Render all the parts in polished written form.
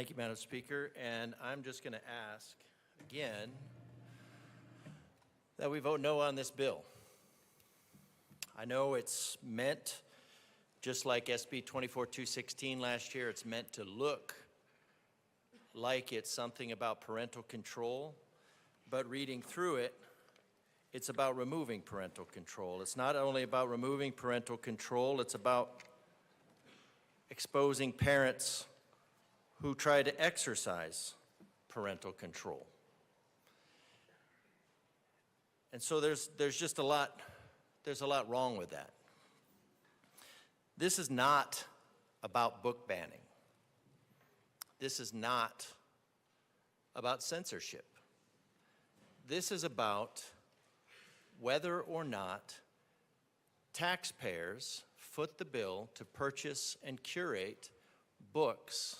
Thank you, Madam Speaker. And I'm just going to ask again that we vote no on this bill. I know it's meant, just like SB25063 last year, it's meant to look like it's something about parental control, but reading through it, it's about removing parental control. It's not only about removing parental control, it's about exposing parents who try to exercise parental control. And so there's just a lot wrong with that. This is not about book banning. This is not about censorship. This is about whether or not taxpayers foot the bill to purchase and curate books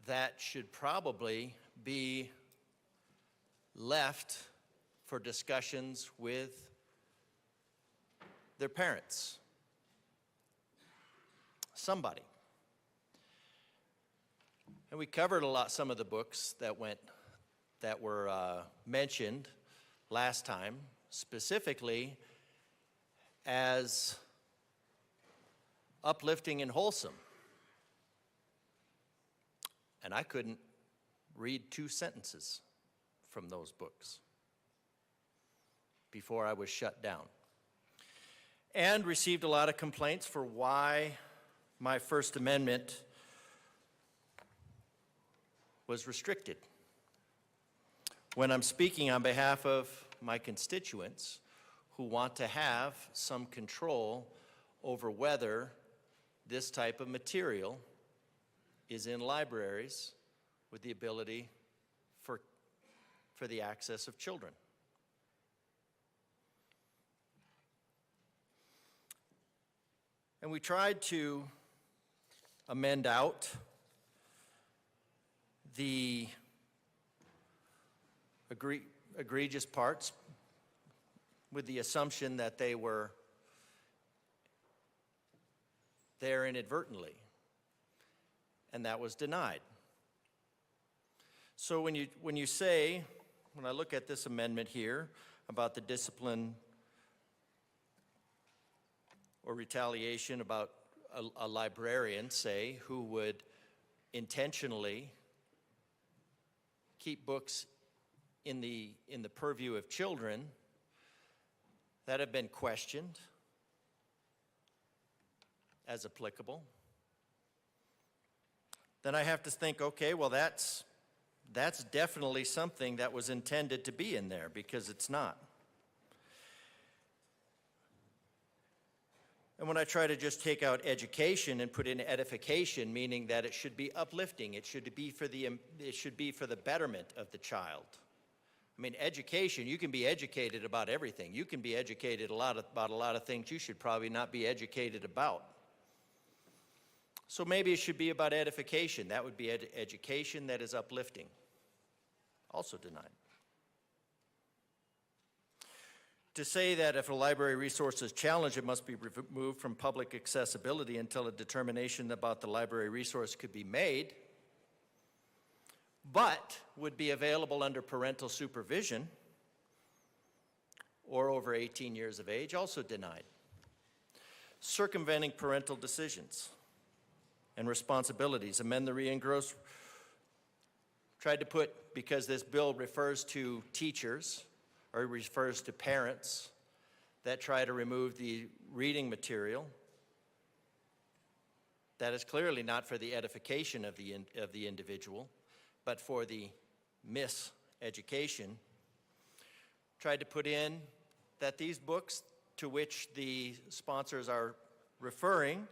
that should probably be left for discussions with their parents. Somebody. And we covered some of the books that were mentioned last time, specifically as uplifting and wholesome. And I couldn't read 2 sentences from those books before I was shut down. And received a lot of complaints for why my First Amendment was restricted. When I'm speaking on behalf of my constituents who want to have some control over whether this type of material is in libraries with the ability for the access of children. And we tried to amend out the egregious parts with the assumption that they were there inadvertently, and that was denied. So when I look at this amendment here about the discipline or retaliation about a librarian, say, who would intentionally keep books in the purview of children that have been questioned as applicable, then I have to think, okay, well, that's definitely something that was intended to be in there, because it's not. And when I try to just take out education and put in edification, meaning that it should be uplifting, it should be for the betterment of the child. I mean, education, you can be educated about everything. You can be educated about a lot of things you should probably not be educated about. So maybe it should be about edification. That would be education that is uplifting. Also denied. To say that if a library resource is challenged, it must be removed from public accessibility until a determination about the library resource could be made, but would be available under parental supervision or over 18 years of age, also denied. Circumventing parental decisions and responsibilities. Amend the re-engross. Tried to put, because this bill refers to teachers, or refers to parents that try to remove the reading material. That is clearly not for the edification of the individual, but for the miseducation. Tried to put in that these books to which the sponsors are referring,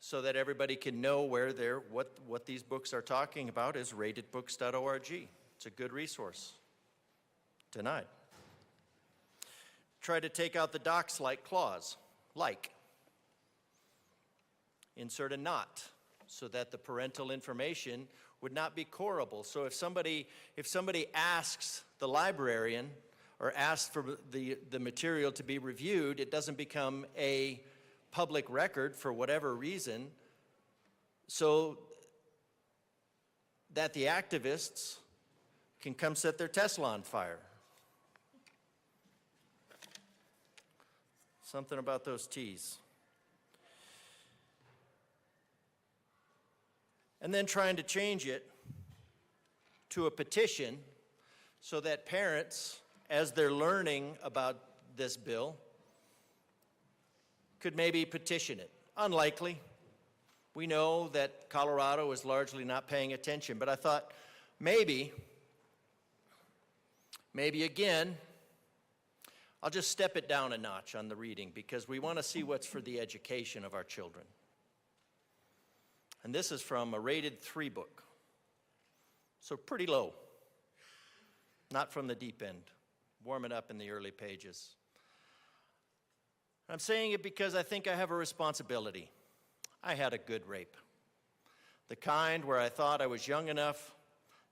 so that everybody can know what these books are talking about, is ratedbooks.org. It's a good resource. Denied. Try to take out the docs-like clause, like. Insert a not, so that the parental information would not be corrable. So if somebody asks the librarian or asks for the material to be reviewed, it doesn't become a public record for whatever reason, so that the activists can come set their Tesla on fire. Something about those T's. And then trying to change it to a petition so that parents, as they're learning about this bill, could maybe petition it. Unlikely. We know that Colorado is largely not paying attention, but I thought maybe again, I'll just step it down a notch on the reading because we want to see what's for the education of our children. And this is from a rated 3 book, so pretty low, not from the deep end, warming up in the early pages. I'm saying it because I think I have a responsibility. I had a good rape, the kind where I thought I was young enough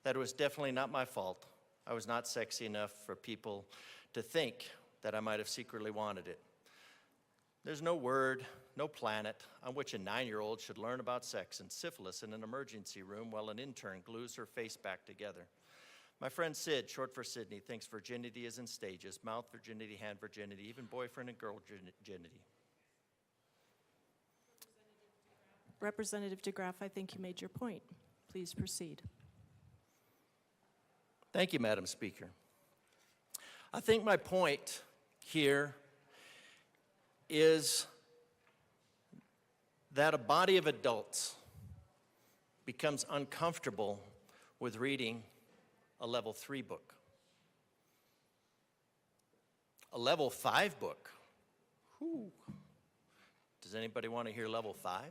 that it was definitely not my fault. I was not sexy enough for people to think that I might have secretly wanted it. There's no word, no planet on which a 9-year-old should learn about sex and syphilis in an emergency room while an intern glues her face back together. My friend Sid, short for Sydney, thinks virginity is in stages: mouth virginity, hand virginity, even boyfriend and girl virginity. Representative DeGraff, I think you made your point. Please proceed. Thank you, Madam Speaker. I think my point here is that a body of adults becomes uncomfortable with reading a level 3 book. A level 5 book. Whew. Does anybody want to hear level 5?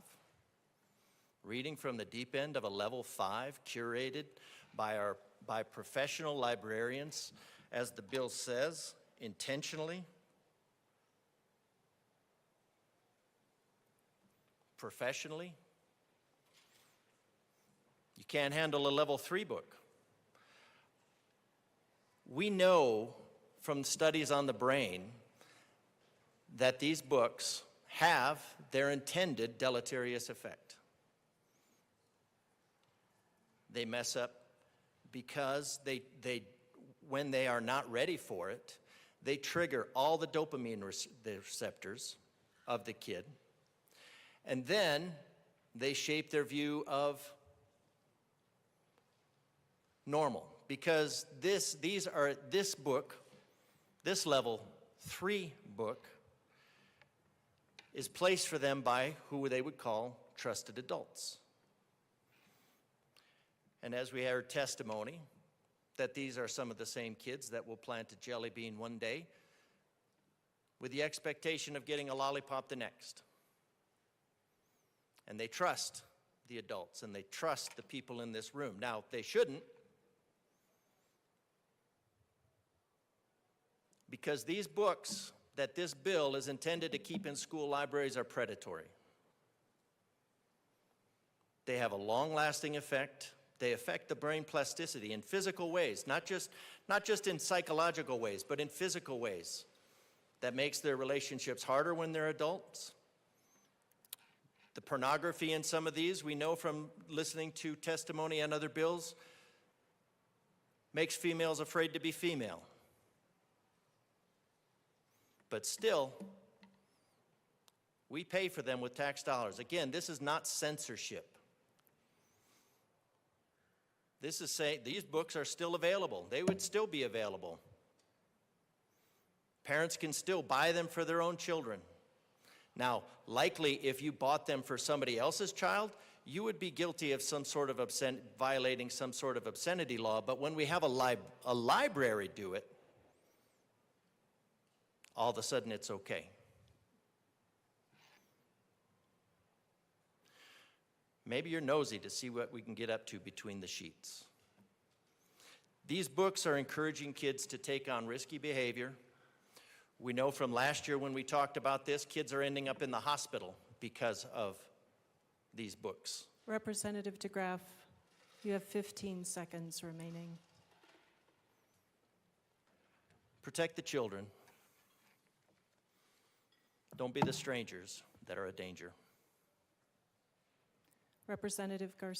Reading from the deep end of a level 5 curated by professional librarians, as the bill says, intentionally. Professionally. You can't handle a level 3 book. We know from studies on the brain that these books have their intended deleterious effect. They mess up because when they are not ready for it, they trigger all the dopamine receptors of the kid, and then they shape their view of normal. Because this book, this level 3 book, is placed for them by who they would call trusted adults. And as we heard testimony, that these are some of the same kids that will plant a jelly bean one day with the expectation of getting a lollipop the next. And they trust the adults and they trust the people in this room. Now, they shouldn't, because these books that this bill is intended to keep in school libraries are predatory. They have a long-lasting effect. They affect the brain plasticity in physical ways, not just in psychological ways, but in physical ways. That makes their relationships harder when they're adults. The pornography in some of these, we know from listening to testimony on other bills, makes females afraid to be female. But still, we pay for them with tax dollars. Again, this is not censorship. This is saying these books are still available. They would still be available. Parents can still buy them for their own children. Now, likely if you bought them for somebody else's child, you would be guilty of some sort of violating some sort of obscenity law. But when we have a library do it, all of a sudden it's okay. Maybe you're nosy to see what we can get up to between the sheets. These books are encouraging kids to take on risky behavior. We know from last year when we talked about this, kids are ending up in the hospital because of these books. Representative DeGraff, you have 15 seconds remaining. Protect the children. Don't be the strangers that are a danger. Representative Garcia.